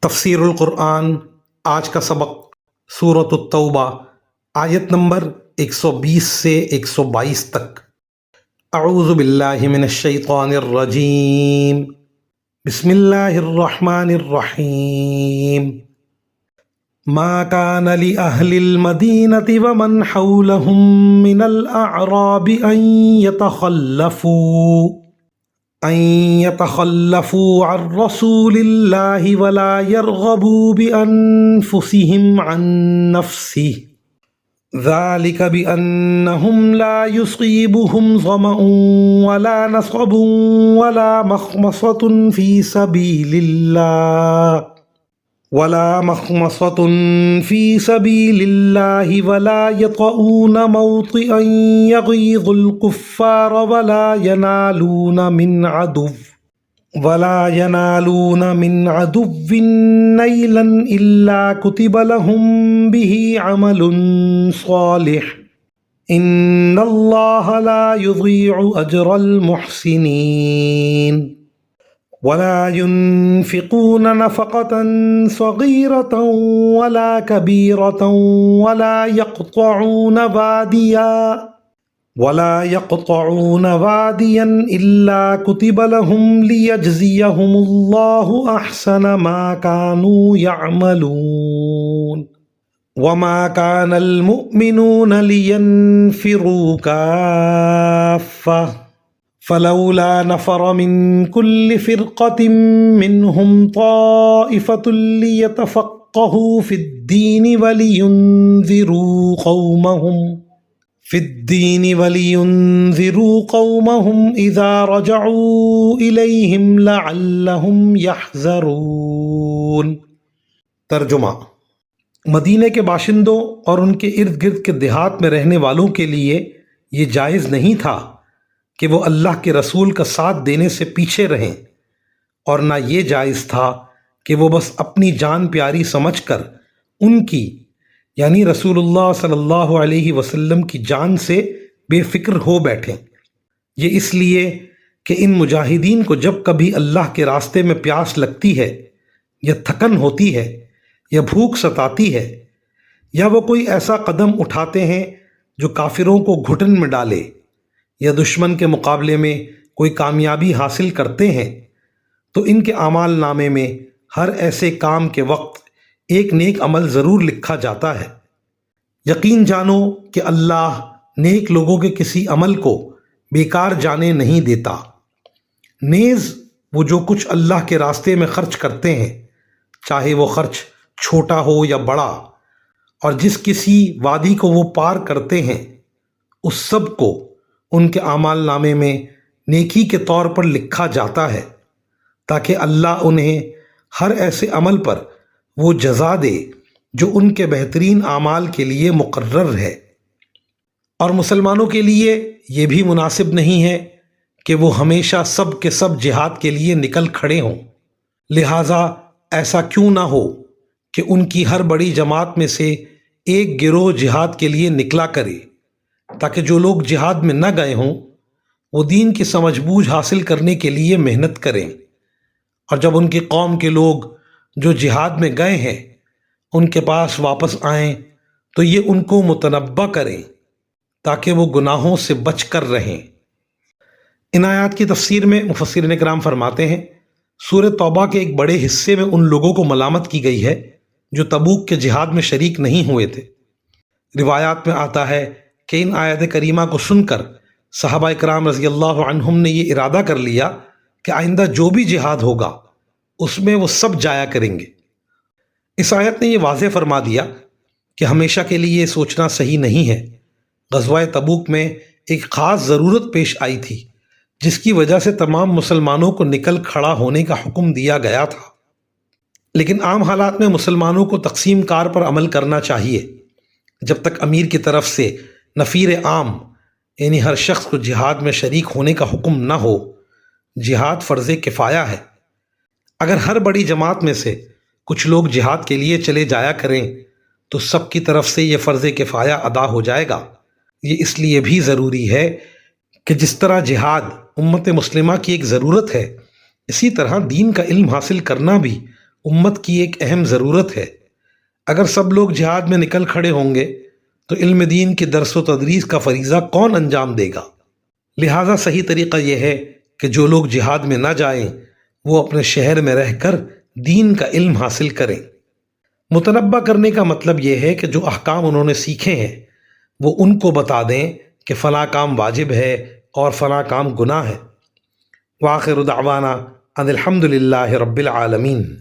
تفسیر القرآن آج کا سبق سورۃ التوبہ آیت نمبر 120 سے 122 تک۔ اعوذ باللہ من الشیطان الرجیم، بسم اللہ الرحمن الرحیم۔ ما كان لأهل المدينة ومن حولهم من الأعراب أن يتخلفوا عن رسول الله ولا يرغبوا بأنفسهم عن نفسه ذلك بأنهم لا يصيبهم ظمأ ولا نصب ولا مخمصة في سبيل الله ولا يطؤون موطئا يغيظ الكفار ولا ينالون من عدو نيلا إلا كتب لهم به عمل صالح إن الله لا يضيع أجر المحسنين ولا ينفقون نفقة صغيرة ولا كبيرة ولا يقطعون واديا إلا كتب لهم ليجزيهم الله أحسن ما كانوا يعملون وما كان المؤمنون لينفروا كافة فلولا نفر من كل فرقة منهم طائفة ليتفقهوا في الدين ولينذروا قومهم إذا رجعوا إليهم لعلهم يحذرون۔ ترجمہ: مدینہ کے باشندوں اور ان کے ارد گرد کے دیہات میں رہنے والوں کے لیے یہ جائز نہیں تھا کہ وہ اللہ کے رسول کا ساتھ دینے سے پیچھے رہیں، اور نہ یہ جائز تھا کہ وہ بس اپنی جان پیاری سمجھ کر ان کی یعنی رسول اللہ صلی اللہ علیہ وسلم کی جان سے بے فکر ہو بیٹھیں۔ یہ اس لیے کہ ان مجاہدین کو جب کبھی اللہ کے راستے میں پیاس لگتی ہے، یا تھکن ہوتی ہے، یا بھوک ستاتی ہے، یا وہ کوئی ایسا قدم اٹھاتے ہیں جو کافروں کو گھٹن میں ڈالے، یا دشمن کے مقابلے میں کوئی کامیابی حاصل کرتے ہیں، تو ان کے اعمال نامے میں ہر ایسے کام کے وقت ایک نیک عمل ضرور لکھا جاتا ہے۔ یقین جانو کہ اللہ نیک لوگوں کے کسی عمل کو بیکار جانے نہیں دیتا۔ نیز وہ جو کچھ اللہ کے راستے میں خرچ کرتے ہیں، چاہے وہ خرچ چھوٹا ہو یا بڑا، اور جس کسی وادی کو وہ پار کرتے ہیں، اس سب کو ان کے اعمال نامے میں نیکی کے طور پر لکھا جاتا ہے، تاکہ اللہ انہیں ہر ایسے عمل پر وہ جزا دے جو ان کے بہترین اعمال کے لیے مقرر ہے۔ اور مسلمانوں کے لیے یہ بھی مناسب نہیں ہے کہ وہ ہمیشہ سب کے سب جہاد کے لیے نکل کھڑے ہوں، لہٰذا ایسا کیوں نہ ہو کہ ان کی ہر بڑی جماعت میں سے ایک گروہ جہاد کے لیے نکلا کرے، تاکہ جو لوگ جہاد میں نہ گئے ہوں وہ دین کی سمجھ بوجھ حاصل کرنے کے لیے محنت کریں، اور جب ان کی قوم کے لوگ جو جہاد میں گئے ہیں ان کے پاس واپس آئیں تو یہ ان کو متنبہ کریں تاکہ وہ گناہوں سے بچ کر رہیں۔ ان آیات کی تفسیر میں مفسرین کرام فرماتے ہیں، سورہ توبہ کے ایک بڑے حصے میں ان لوگوں کو ملامت کی گئی ہے جو تبوک کے جہاد میں شریک نہیں ہوئے تھے۔ روایات میں آتا ہے کہ ان آیات کریمہ کو سن کر صحابہ کرام رضی اللہ عنہم نے یہ ارادہ کر لیا کہ آئندہ جو بھی جہاد ہوگا اس میں وہ سب جایا کریں گے۔ اس آیت نے یہ واضح فرما دیا کہ ہمیشہ کے لیے یہ سوچنا صحیح نہیں ہے۔ غزوہ تبوک میں ایک خاص ضرورت پیش آئی تھی جس کی وجہ سے تمام مسلمانوں کو نکل کھڑا ہونے کا حکم دیا گیا تھا، لیکن عام حالات میں مسلمانوں کو تقسیم کار پر عمل کرنا چاہیے۔ جب تک امیر کی طرف سے نفیر عام یعنی ہر شخص کو جہاد میں شریک ہونے کا حکم نہ ہو، جہاد فرض کفایہ ہے۔ اگر ہر بڑی جماعت میں سے کچھ لوگ جہاد کے لیے چلے جایا کریں تو سب کی طرف سے یہ فرض کفایہ ادا ہو جائے گا۔ یہ اس لیے بھی ضروری ہے کہ جس طرح جہاد امت مسلمہ کی ایک ضرورت ہے، اسی طرح دین کا علم حاصل کرنا بھی امت کی ایک اہم ضرورت ہے۔ اگر سب لوگ جہاد میں نکل کھڑے ہوں گے تو علم دین کی درس و تدریس کا فریضہ کون انجام دے گا؟ لہٰذا صحیح طریقہ یہ ہے کہ جو لوگ جہاد میں نہ جائیں وہ اپنے شہر میں رہ کر دین کا علم حاصل کریں۔ متنبہ کرنے کا مطلب یہ ہے کہ جو احکام انہوں نے سیکھے ہیں وہ ان کو بتا دیں کہ فلاں کام واجب ہے اور فلاں کام گناہ ہے۔ وآخر دعوانا ان الحمد للہ رب العالمین۔